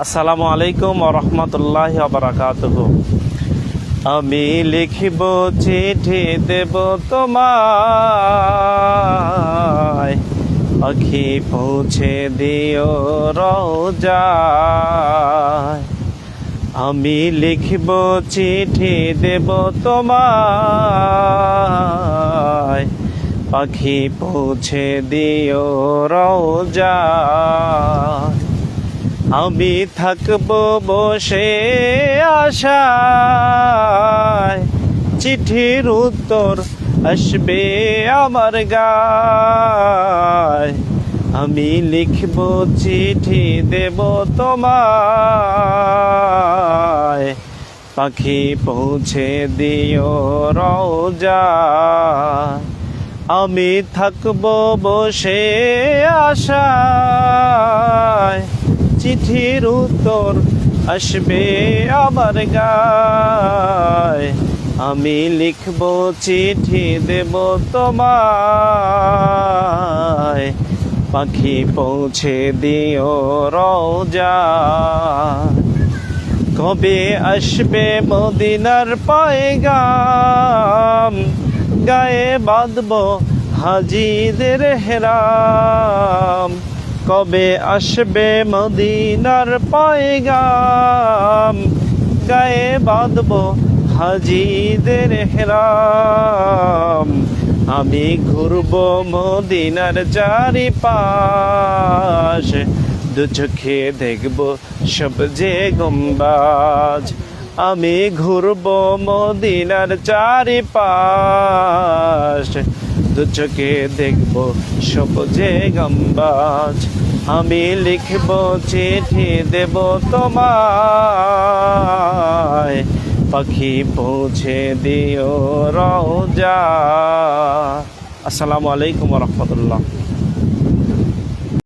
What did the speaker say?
আসসালামু আলাইকুম ওয়া রাহমাতুল্লাহি ওয়া বারাকাতুহু। আমি লিখিব চিঠি দেব তোমায়, পাখি পৌঁছে দিও রওজায়। আমি লিখিব চিঠি দেব তোমায়, পাখি পৌঁছে দিও রওজায়। আমি থাকব বসে আশায়, চিঠির উত্তর আসবে আমার গায়। আমি লিখব চিঠি দেব তোমায়, পাখি পৌঁছে দিও রওজায়। আমি থাকব বসে আশায়, চিঠির উত্তর আসবে আমার গায়। আমি লিখব চিঠি দেব তোমায়, পাখি পৌঁছে দিও রওজায়। কবে আসবে মদিনার পয়গাম, গায়ে বাঁধব হাজিদের হেরাম। কবে আসবে মদিনার পয়গাম, গায়ে বাঁধব হাজিদের হেরাম। আমি ঘুরব মদিনার চারিপাশ, দু চোখে দেখব সব যে গম্বাজ। আমি ঘুরব মদিনার চারিপাশ, দু চোখে দেখব সব যে গম্বাজ। আমি লিখব চিঠি দেব তোমায়, পাখি পৌঁছে দিও রওজায়। আসসালামু আলাইকুম ওয়া রাহমাতুল্লাহ।